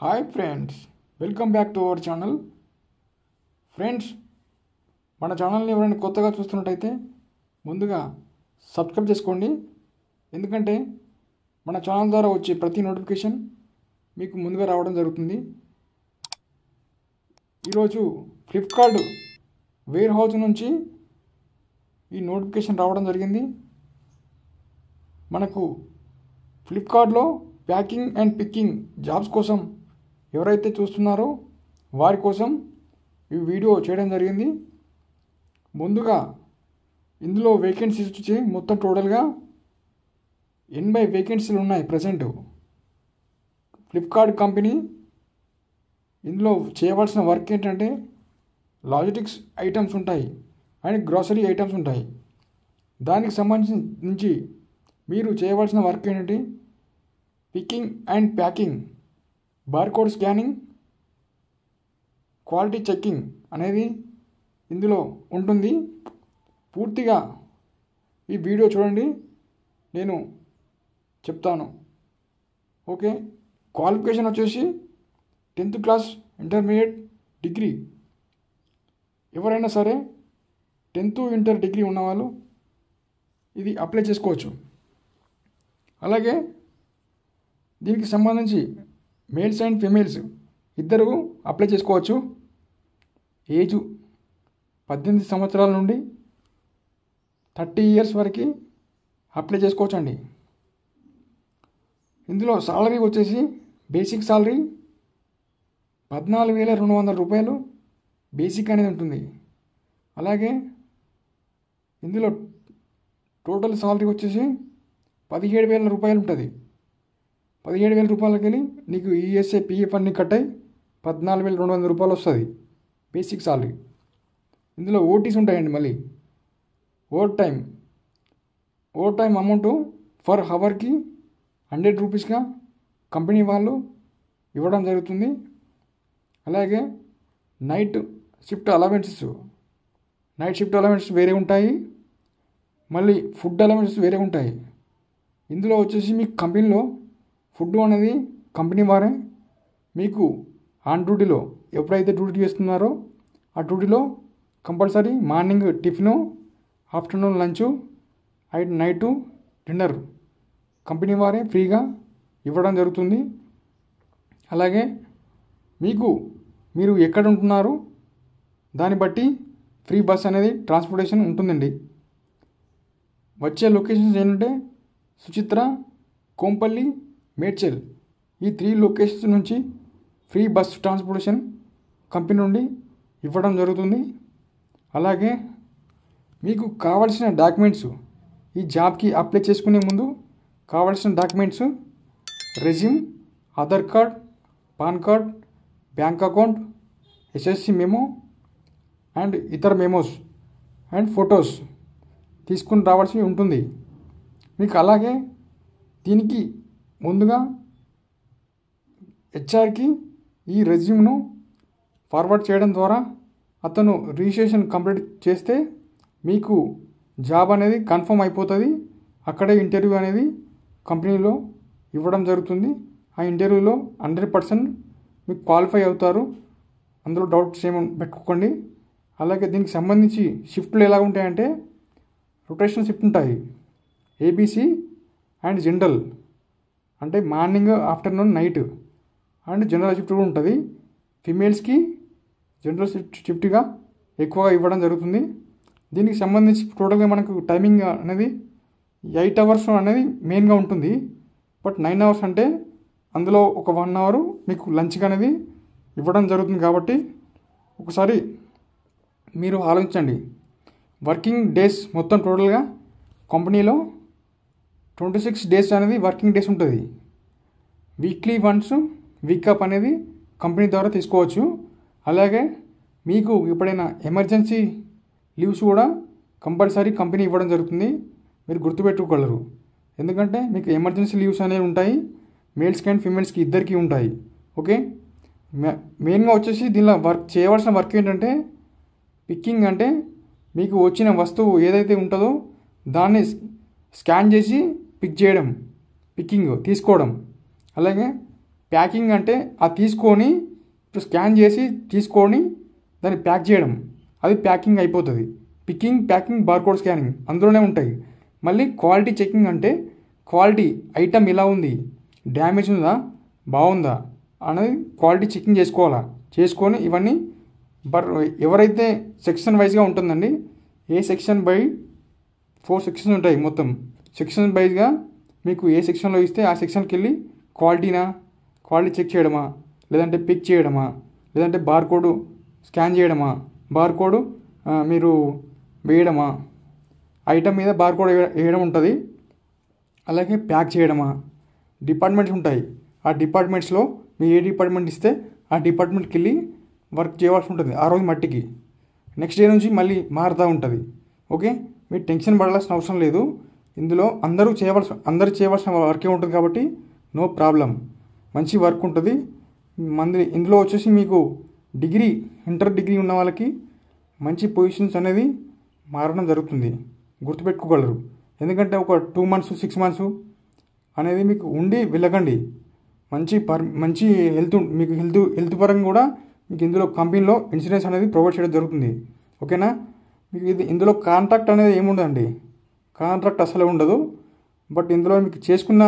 Hi friends, welcome back to our channel. Friends, మన ఛానల్ని ఎవరైనా కొత్తగా చూస్తున్నట్టయితే ముందుగా సబ్స్క్రైబ్ చేసుకోండి. ఎందుకంటే మన ఛానల్ ద్వారా వచ్చే ప్రతి నోటిఫికేషన్ మీకు ముందుగా రావడం జరుగుతుంది. ఈరోజు ఫ్లిప్కార్ట్ వేర్ హౌస్ నుంచి ఈ నోటిఫికేషన్ రావడం జరిగింది. మనకు ఫ్లిప్కార్ట్లో ప్యాకింగ్ అండ్ పికింగ్ జాబ్స్ కోసం ఎవరైతే చూస్తున్నారో వారి కోసం ఈ వీడియో చేయడం జరిగింది. ముందుగా ఇందులో వేకెన్సీస్ వచ్చి మొత్తం టోటల్గా 80 వేకెన్సీలు ఉన్నాయి ప్రజెంట్. ఫ్లిప్కార్ట్ కంపెనీ ఇందులో చేయవలసిన వర్క్ ఏంటంటే లాజిస్టిక్స్ ఐటమ్స్ ఉంటాయి అండ్ గ్రాసరీ ఐటమ్స్ ఉంటాయి. దానికి సంబంధించి మీరు చేయవలసిన వర్క్ ఏంటంటే picking and packing, barcode scanning, quality checking అనేది ఇందులో ఉంటుంది. పూర్తిగా ఈ వీడియో చూడండి, నేను చెప్తాను. ఓకే, క్వాలిఫికేషన్ వచ్చేసి 10th క్లాస్, ఇంటర్మీడియట్, డిగ్రీ. ఎవరైనా సరే 10th ఇంటర్ డిగ్రీ ఉన్నవాళ్ళు ఇది అప్లై చేసుకోవచ్చు. అలాగే దీనికి సంబంధించి మేల్స్ అండ్ ఫీమేల్స్ ఇద్దరు అప్లై చేసుకోవచ్చు. ఏజు 18 సంవత్సరాల నుండి 30 ఇయర్స్ వరకు అప్లై చేసుకోవచ్చు అండి. ఇందులో సాలరీ వచ్చేసి బేసిక్ సాలరీ 14,200 రూపాయలు బేసిక్ అనేది ఉంటుంది. అలాగే ఇందులో టోటల్ సాలరీ వచ్చేసి 17,000 రూపాయలు ఉంటుంది. 17,000 రూపాయలకి వెళ్ళి నీకు ఈఎస్ఐ పిఎఫ్ అన్ని కట్ అయ్యి 14,200 రూపాయలు వస్తుంది బేసిక్ సాలరీ. ఇందులో ఓటీస్ ఉంటాయండి. మళ్ళీ ఓవర్ టైం అమౌంట్ ఫర్ హవర్కి 100 రూపీస్గా కంపెనీ వాళ్ళు ఇవ్వడం జరుగుతుంది. అలాగే నైట్ షిఫ్ట్ అలవెన్సెస్ వేరే ఉంటాయి. మళ్ళీ ఫుడ్ అలవెన్సెస్ వేరే ఉంటాయి. ఇందులో వచ్చేసి మీకు కంపెనీలో ఫుడ్ అనేది కంపెనీ వారే మీకు ఆన్ డ్యూటీలో ఎప్పుడైతే డ్యూటీ చేస్తున్నారో ఆ డ్యూటీలో compulsory morning tiffin, afternoon lunch and night dinner company వారే ఫ్రీగా ఇవ్వడం జరుగుతుంది. అలాగే మీరు ఎక్కడ ఉంటున్నారో దాన్ని బట్టి ఫ్రీ బస్ అనేది ట్రాన్స్పోర్టేషన్ ఉంటుందండి. వచ్చే లొకేషన్స్ ఏంటంటే సుచిత్ర, కోంపల్లి, మేడ్చల్, ఈ 3 లొకేషన్స్ నుంచి ఫ్రీ బస్ ట్రాన్స్పోర్టేషన్ కంపెనీ నుండి ఇవ్వడం జరుగుతుంది. అలాగే మీకు కావాల్సిన డాక్యుమెంట్స్, ఈ జాబ్కి అప్లై చేసుకునే ముందు కావాల్సిన documents resume, Aadhaar card, pan card, bank account, SSC memo and ఇతర మెమోస్ అండ్ ఫొటోస్ తీసుకుని రావాల్సి ఉంటుంది మీకు. అలాగే దీనికి ముందుగా హెచ్ఆర్కి ఈ రెజ్యూమ్ను ఫార్వర్డ్ చేయడం ద్వారా అతను రిజిస్ట్రేషన్ కంప్లీట్ చేస్తే మీకు జాబ్ అనేది కన్ఫర్మ్ అయిపోతుంది. అక్కడే ఇంటర్వ్యూ అనేది కంపెనీలో ఇవ్వడం జరుగుతుంది. ఆ ఇంటర్వ్యూలో 100% మీకు క్వాలిఫై అవుతారు. అందులో డౌట్స్ ఏమైనా పెట్టుకోకండి. అలాగే దీనికి సంబంధించి షిఫ్ట్లు ఎలా ఉంటాయంటే రొటేషన్ షిఫ్ట్ ఉంటాయి. ఏబీసీ అండ్ జనరల్ అంటే morning, afternoon, night and general shift కూడా ఉంటుంది. ఫిమేల్స్కి జనరల్ షిఫ్ట్గా ఎక్కువగా ఇవ్వడం జరుగుతుంది. దీనికి సంబంధించి టోటల్గా మనకు టైమింగ్ అనేది 8 అవర్స్ అనేది మెయిన్గా ఉంటుంది. బట్ 9 అవర్స్ అంటే అందులో ఒక 1 అవర్ మీకు లంచ్గా అనేది ఇవ్వడం జరుగుతుంది. కాబట్టి ఒకసారి మీరు ఆలోచించండి. వర్కింగ్ డేస్ మొత్తం టోటల్గా కంపెనీలో 26 డేస్ అనేది వర్కింగ్ డేస్ ఉంటుంది. వీక్లీ వన్స్ వీకప్ అనేది కంపెనీ ద్వారా తీసుకోవచ్చు. అలాగే మీకు ఎప్పుడైనా ఎమర్జెన్సీ లీవ్స్ కూడా కంపల్సరీ కంపెనీ ఇవ్వడం జరుగుతుంది. మీరు గుర్తుపెట్టుకోగలరు. ఎందుకంటే మీకు ఎమర్జెన్సీ లీవ్స్ అనేవి ఉంటాయి. మేల్స్కి అండ్ ఫీమేల్స్కి ఇద్దరికి ఉంటాయి. ఓకే, మెయిన్గా వచ్చేసి దీనిలో చేయవలసిన వర్క్ ఏంటంటే పికింగ్ అంటే మీకు వచ్చిన వస్తువు ఏదైతే ఉంటుందో దాన్ని స్కాన్ చేసి పిక్ చేయడం, పికింగ్ తీసుకోవడం. అలాగే ప్యాకింగ్ అంటే అది తీసుకొని ఇప్పుడు స్కాన్ చేసి తీసుకొని దాన్ని ప్యాక్ చేయడం, అది ప్యాకింగ్ అయిపోతుంది. పికింగ్, ప్యాకింగ్, బార్కోడ్ స్కానింగ్ అందులోనే ఉంటాయి. మళ్ళీ క్వాలిటీ చెకింగ్ అంటే క్వాలిటీ ఐటమ్ ఎలా ఉంది, డ్యామేజ్ ఉందా, బాగుందా అనేది క్వాలిటీ చెకింగ్ చేసుకోవాలా. చేసుకొని ఇవన్నీ ఎవరైతే సెక్షన్ వైజ్గా ఉంటుందండి, ఏ సెక్షన్ బై 4 సెక్షన్స్ ఉంటాయి. మొత్తం సెక్షన్ వైజ్గా మీకు ఏ సెక్షన్లో ఇస్తే ఆ సెక్షన్కి వెళ్ళి క్వాలిటీ చెక్ చేయడమా, లేదంటే పిక్ చేయడమా, లేదంటే బార్కోడ్ స్కాన్ చేయడమా, బార్కోడ్ మీరు వేయడమా, ఐటమ్ మీద బార్కోడ్ వేయడం ఉంటుంది. అలాగే ప్యాక్ చేయడమా. డిపార్ట్మెంట్స్ ఉంటాయి. ఆ డిపార్ట్మెంట్స్లో మీరు ఏ డిపార్ట్మెంట్ ఇస్తే ఆ డిపార్ట్మెంట్కి వెళ్ళి వర్క్ చేయవలసి ఉంటుంది ఆ రోజు మట్టికి. నెక్స్ట్ డే నుంచి మళ్ళీ మారుతూ ఉంటుంది. ఓకే, మీరు టెన్షన్ పడాల్సిన అవసరం లేదు. ఇందులో అందరూ చేయవలసిన వర్కే ఉంటుంది కాబట్టి నో ప్రాబ్లం, మంచి వర్క్ ఉంటుంది. ఇందులో వచ్చేసి మీకు ఇంటర్ డిగ్రీ ఉన్న వాళ్ళకి మంచి పొజిషన్స్ అనేది మారడం జరుగుతుంది, గుర్తుపెట్టుకోగలరు. ఎందుకంటే ఒక 2 months 6 months అనేది మీకు ఉండి వెళ్ళకండి. మంచి హెల్త్ పరంగా కూడా మీకు ఇందులో కంపెనీలో ఇన్సూరెన్స్ అనేది ప్రొవైడ్ చేయడం జరుగుతుంది. ఓకేనా. మీకు ఇందులో కాంట్రాక్ట్ అనేది ఏముండదండి, కాంట్రాక్ట్ అసలు ఉండదు. బట్ ఇందులో మీకు చేసుకున్న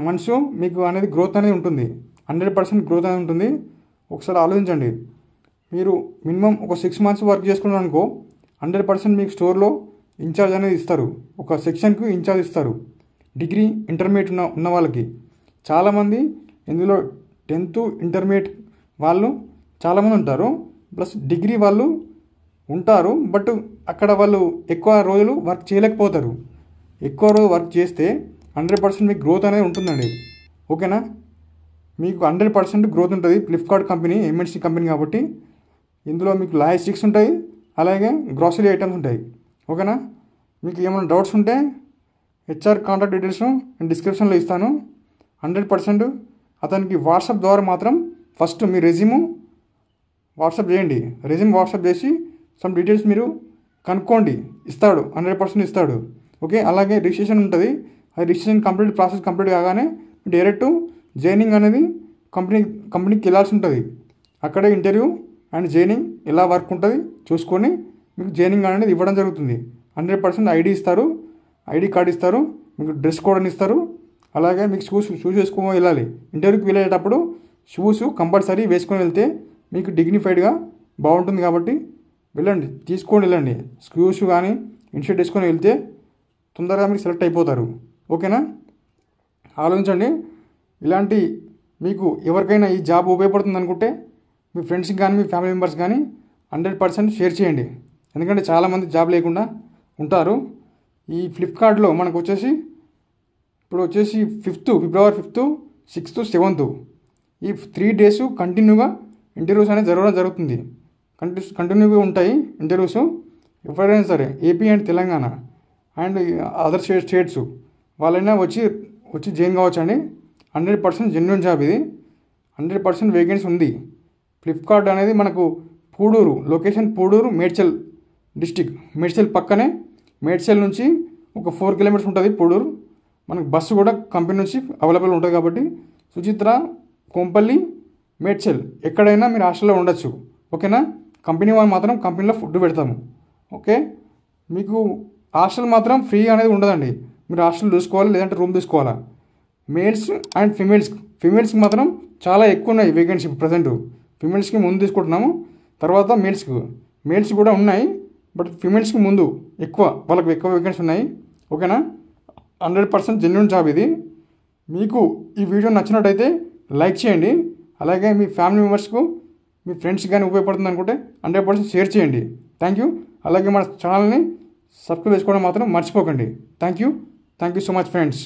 మనసు మీకు అనేది గ్రోత్ అనేది ఉంటుంది, 100% గ్రోత్ అనేది ఉంటుంది. ఒకసారి ఆలోచించండి. మీరు మినిమం ఒక 6 months వర్క్ చేసుకున్నారు అనుకో, 100% మీకు స్టోర్లో ఇన్ఛార్జ్ అనేది ఇస్తారు, ఒక సెక్షన్కు ఇన్ఛార్జ్ ఇస్తారు. డిగ్రీ ఇంటర్మీడియట్ ఉన్న వాళ్ళకి చాలామంది ఇందులో 10th ఇంటర్మీడియట్ వాళ్ళు చాలామంది ఉంటారు, ప్లస్ డిగ్రీ వాళ్ళు ఉంటారు. బట్ అక్కడ వాళ్ళు ఎక్కువ రోజులు వర్క్ చేయలేకపోతారు. ఎక్కువ రోజు వర్క్ చేస్తే 100% మీకు గ్రోత్ అనేది ఉంటుందండి. ఓకేనా. మీకు 100% గ్రోత్ ఉంటుంది. ఫ్లిప్కార్ట్ కంపెనీ ఎంఎన్సీ కంపెనీ కాబట్టి ఇందులో మీకు లాజిస్టిక్స్ ఉంటాయి, అలాగే గ్రాసరీ ఐటమ్స్ ఉంటాయి. ఓకేనా. మీకు ఏమైనా డౌట్స్ ఉంటే హెచ్ఆర్ కాంటాక్ట్ డీటెయిల్స్ నేను డిస్క్రిప్షన్లో ఇస్తాను. 100% అతనికి వాట్సాప్ ద్వారా మాత్రం ఫస్ట్ మీ రెజ్యూమ్ వాట్సాప్ చేయండి. రెజ్యూమ్ వాట్సాప్ చేసి సమ్ డీటెయిల్స్ మీరు కనుక్కోండి, ఇస్తాడు, 100% ఇస్తాడు. ఓకే. అలాగే రిజిస్ట్రేషన్ ఉంటుంది. ఆ రిజిస్ట్రేషన్ ప్రాసెస్ కంప్లీట్ కాగానే డైరెక్ట్ జాయినింగ్ అనేది కంపెనీకి వెళ్ళాల్సి ఉంటుంది. అక్కడే ఇంటర్వ్యూ అండ్ జాయినింగ్ ఎలా వర్క్ ఉంటుంది చూసుకొని మీకు జాయినింగ్ అనేది ఇవ్వడం జరుగుతుంది. 100% ఐడి ఇస్తారు, ఐడి కార్డు ఇస్తారు, మీకు డ్రెస్ కోడ్ అని ఇస్తారు. అలాగే మీకు షూస్ వేసుకొని వెళ్ళాలి. ఇంటర్వ్యూకి వెళ్ళేటప్పుడు షూస్ కంపల్సరీ వేసుకొని వెళ్తే మీకు డిగ్నిఫైడ్గా బాగుంటుంది. కాబట్టి తీసుకొని వెళ్ళండి. షూస్ కానీ ఇన్షర్ట్ వేసుకొని వెళ్తే తొందరగా మీరు సెలెక్ట్ అయిపోతారు. ఓకేనా. ఆలోచించండి. ఇలాంటి మీకు ఎవరికైనా ఈ జాబ్ ఉపయోగపడుతుంది అనుకుంటే మీ ఫ్రెండ్స్కి కానీ మీ ఫ్యామిలీ మెంబర్స్ కానీ 100% షేర్ చేయండి. ఎందుకంటే చాలామంది జాబ్ లేకుండా ఉంటారు. ఈ ఫ్లిప్కార్ట్లో మనకు వచ్చేసి ఇప్పుడు వచ్చేసి ఫిబ్రవరి 5th 6th 7th ఈ 3 days కంటిన్యూగా ఇంటర్వ్యూస్ అనేది జరగడం జరుగుతుంది. కంటిన్యూగా ఉంటాయి ఇంటర్వ్యూస్. ఎవరైనా సరే AP and Telangana and other states వాళ్ళైనా వచ్చి జాయిన్ కావచ్చండి. 100% జెన్యూన్ జాబ్ ఇది. 100% వేకెన్సీ ఉంది. ఫ్లిప్కార్ట్ అనేది మనకు పూడూరు లొకేషన్, పూడూరు మేడ్చల్ డిస్టిక్. మేడ్చల్ పక్కనే, మేడ్చల్ నుంచి ఒక 4 kilometers ఉంటుంది పూడూరు. మనకు బస్సు కూడా కంపెనీ నుంచి అవైలబుల్ ఉంటుంది. కాబట్టి సుచిత్ర, కొంపల్లి, మేడ్చల్ ఎక్కడైనా మీరు హాస్టల్లో ఉండొచ్చు. ఓకేనా. కంపెనీ వాళ్ళు మాత్రం కంపెనీలో ఫుడ్ పెడతాము. ఓకే. మీకు హాస్టల్ మాత్రం ఫ్రీ అనేది ఉండదండి. మీరు హాస్టల్ చూసుకోవాలి, లేదంటే రూమ్ తీసుకోవాలా. మేల్స్ అండ్ ఫిమేల్స్కి మాత్రం చాలా ఎక్కువ ఉన్నాయి వేకెన్సీ. ప్రజెంట్ ఫిమేల్స్కి ముందు తీసుకుంటున్నాము, తర్వాత మేల్స్ కూడా ఉన్నాయి. బట్ ఫిమేల్స్కి ముందు వాళ్ళకి ఎక్కువ వేకెన్సీ ఉన్నాయి. ఓకేనా. 100% జెన్యూన్ జాబ్ ఇది. మీకు ఈ వీడియో నచ్చినట్టయితే లైక్ చేయండి. అలాగే మీ ఫ్యామిలీ మెంబర్స్కు, మీ ఫ్రెండ్స్ కానీ ఉపయోగపడుతుంది అనుకుంటే 100% షేర్ చేయండి. Thank you. అలాగే మన ఛానల్ని సబ్స్క్రైబ్ చేసుకోవడం మాత్రం మర్చిపోకండి. Thank you so much friends.